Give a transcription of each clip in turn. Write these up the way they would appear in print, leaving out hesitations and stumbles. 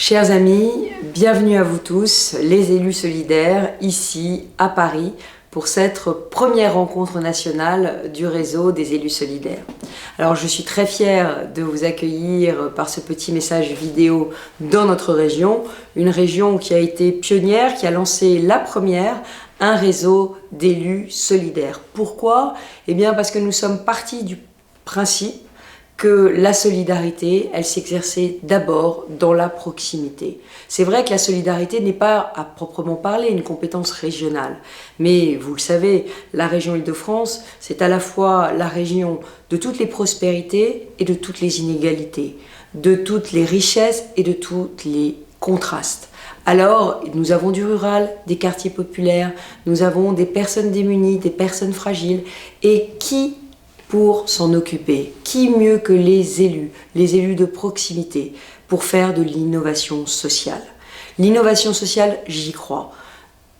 Chers amis, bienvenue à vous tous, les élus solidaires, ici à Paris, pour cette première rencontre nationale du réseau des élus solidaires. Alors je suis très fière de vous accueillir par ce petit message vidéo dans notre région, une région qui a été pionnière, qui a lancé la première, un réseau d'élus solidaires. Pourquoi? Eh bien parce que nous sommes partis du principe que la solidarité, elle s'exerçait d'abord dans la proximité. C'est vrai que la solidarité n'est pas à proprement parler une compétence régionale, mais vous le savez, la région Île-de-France, c'est à la fois la région de toutes les prospérités et de toutes les inégalités, de toutes les richesses et de tous les contrastes. Alors, nous avons du rural, des quartiers populaires, nous avons des personnes démunies, des personnes fragiles, et qui pour s'en occuper? Qui mieux que les élus de proximité, pour faire de l'innovation sociale? L'innovation sociale, j'y crois.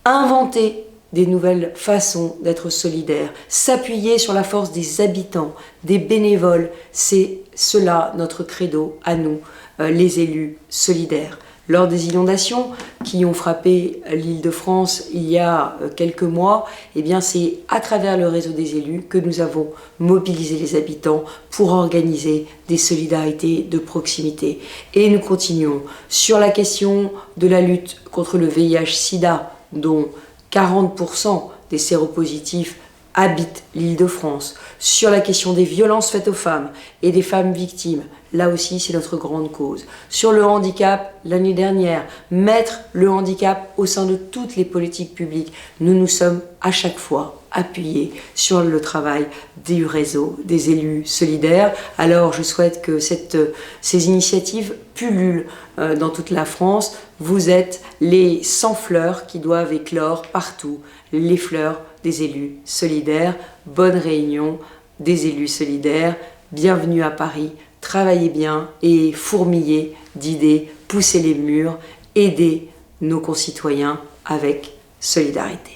Inventer des nouvelles façons d'être solidaire, s'appuyer sur la force des habitants, des bénévoles, c'est cela notre credo à nous, les élus solidaires. Lors des inondations qui ont frappé l'Île-de-France il y a quelques mois, eh bien c'est à travers le réseau des élus que nous avons mobilisé les habitants pour organiser des solidarités de proximité. Et nous continuons sur la question de la lutte contre le VIH-Sida, dont 40% des séropositifs habitent l'Île-de-France, sur la question des violences faites aux femmes et des femmes victimes, là aussi c'est notre grande cause. Sur le handicap, l'année dernière, mettre le handicap au sein de toutes les politiques publiques, nous nous sommes à chaque fois appuyés sur le travail du réseau des élus solidaires. Alors je souhaite que ces initiatives pullulent dans toute la France. Vous êtes les 100 fleurs qui doivent éclore partout, les fleurs des élus solidaires. Bonne réunion des élus solidaires, bienvenue à Paris, travaillez bien et fourmillez d'idées, poussez les murs, aidez nos concitoyens avec solidarité.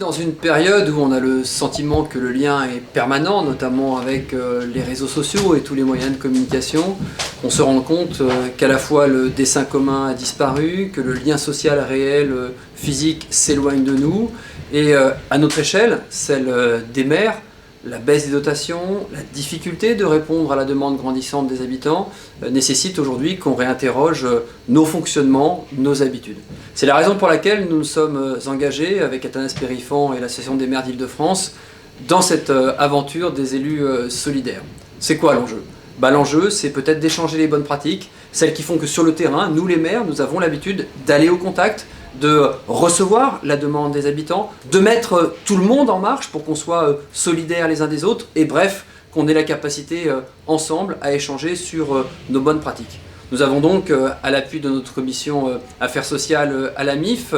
Dans une période où on a le sentiment que le lien est permanent, notamment avec les réseaux sociaux et tous les moyens de communication, on se rend compte qu'à la fois le dessein commun a disparu, que le lien social réel, physique, s'éloigne de nous, et à notre échelle, celle des maires, la baisse des dotations, la difficulté de répondre à la demande grandissante des habitants nécessite aujourd'hui qu'on réinterroge nos fonctionnements, nos habitudes. C'est la raison pour laquelle nous nous sommes engagés avec Athanas Périfan et l'Association des maires d'Île-de-France dans cette aventure des élus solidaires. C'est quoi l'enjeu? L'enjeu, c'est peut-être d'échanger les bonnes pratiques, celles qui font que sur le terrain, nous les maires, nous avons l'habitude d'aller au contact, de recevoir la demande des habitants, de mettre tout le monde en marche pour qu'on soit solidaires les uns des autres, et bref, qu'on ait la capacité ensemble à échanger sur nos bonnes pratiques. Nous avons donc, à l'appui de notre commission Affaires sociales à la MIF,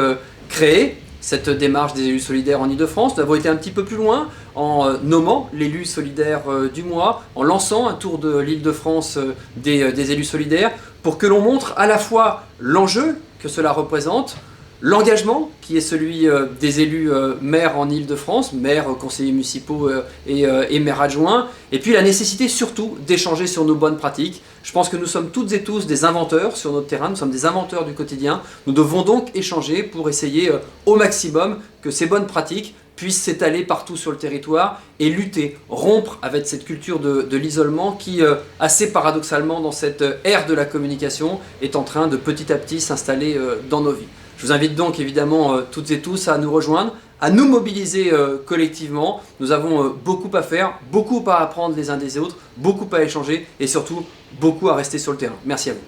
créé cette démarche des élus solidaires en Île-de-France. Nous avons été un petit peu plus loin en nommant l'élu solidaire du mois, en lançant un tour de l'Île-de-France des élus solidaires, pour que l'on montre à la fois l'enjeu que cela représente, l'engagement qui est celui des élus maires en Île-de-France, maires, conseillers municipaux et maires adjoints, et puis la nécessité surtout d'échanger sur nos bonnes pratiques. Je pense que nous sommes toutes et tous des inventeurs sur notre terrain, nous sommes des inventeurs du quotidien. Nous devons donc échanger pour essayer au maximum que ces bonnes pratiques puissent s'étaler partout sur le territoire et lutter, rompre avec cette culture de l'isolement qui, assez paradoxalement dans cette ère de la communication, est en train de petit à petit s'installer dans nos vies. Je vous invite donc évidemment toutes et tous à nous rejoindre, à nous mobiliser collectivement. Nous avons beaucoup à faire, beaucoup à apprendre les uns des autres, beaucoup à échanger et surtout beaucoup à rester sur le terrain. Merci à vous.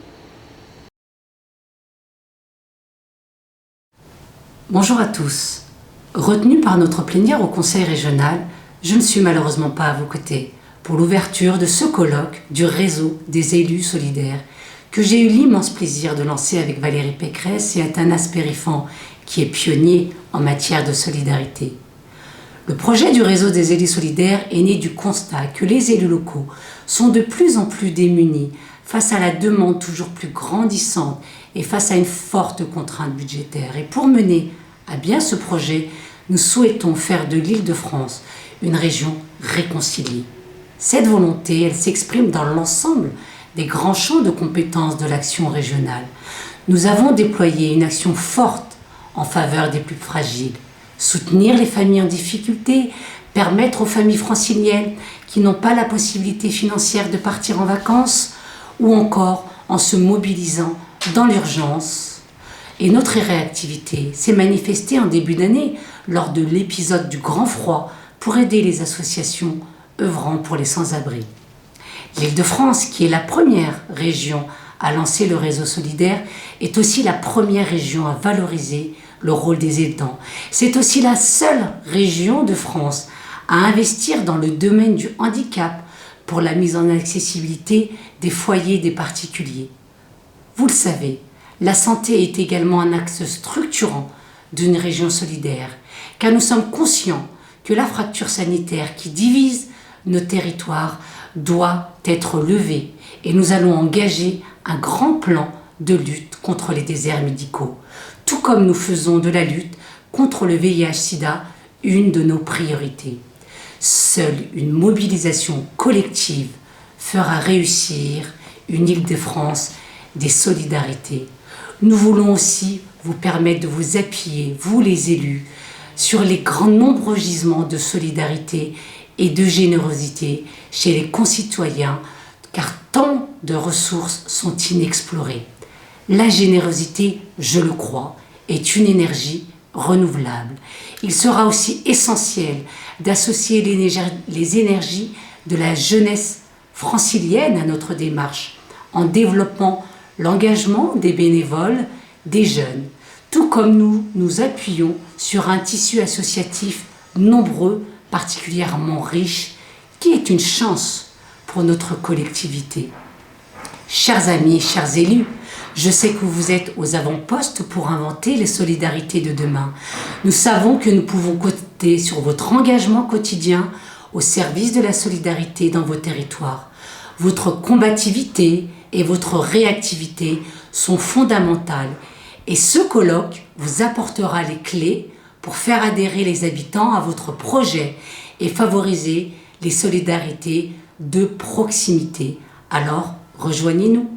Bonjour à tous. Retenu par notre plénière au Conseil régional, je ne suis malheureusement pas à vos côtés pour l'ouverture de ce colloque du réseau des élus solidaires que j'ai eu l'immense plaisir de lancer avec Valérie Pécresse et Athanas Périfan, qui est pionnier en matière de solidarité. Le projet du réseau des élus solidaires est né du constat que les élus locaux sont de plus en plus démunis face à la demande toujours plus grandissante et face à une forte contrainte budgétaire. Et pour mener à bien ce projet, nous souhaitons faire de l'Île-de-France une région réconciliée. Cette volonté, elle s'exprime dans l'ensemble des grands champs de compétences de l'action régionale. Nous avons déployé une action forte en faveur des plus fragiles. Soutenir les familles en difficulté, permettre aux familles franciliennes qui n'ont pas la possibilité financière de partir en vacances, ou encore en se mobilisant dans l'urgence. Et notre réactivité s'est manifestée en début d'année lors de l'épisode du grand froid pour aider les associations œuvrant pour les sans-abri. L'Île-de-France, qui est la première région à lancer le réseau solidaire, est aussi la première région à valoriser le rôle des aidants. C'est aussi la seule région de France à investir dans le domaine du handicap pour la mise en accessibilité des foyers des particuliers. Vous le savez, la santé est également un axe structurant d'une région solidaire, car nous sommes conscients que la fracture sanitaire qui divise nos territoires doit être levée et nous allons engager un grand plan de lutte contre les déserts médicaux, tout comme nous faisons de la lutte contre le VIH-Sida une de nos priorités. Seule une mobilisation collective fera réussir une Île-de-France des solidarités. Nous voulons aussi vous permettre de vous appuyer, vous les élus, sur les nombreux gisements de solidarité et de générosité chez les concitoyens, car tant de ressources sont inexplorées. La générosité, je le crois, est une énergie renouvelable. Il sera aussi essentiel d'associer les énergies de la jeunesse francilienne à notre démarche, en développant l'engagement des bénévoles, des jeunes, tout comme nous nous appuyons sur un tissu associatif nombreux, particulièrement riche, qui est une chance pour notre collectivité. Chers amis, chers élus, je sais que vous êtes aux avant-postes pour inventer les solidarités de demain. Nous savons que nous pouvons compter sur votre engagement quotidien au service de la solidarité dans vos territoires. Votre combativité et votre réactivité sont fondamentales et ce colloque vous apportera les clés pour faire adhérer les habitants à votre projet et favoriser les solidarités de proximité. Alors, rejoignez-nous.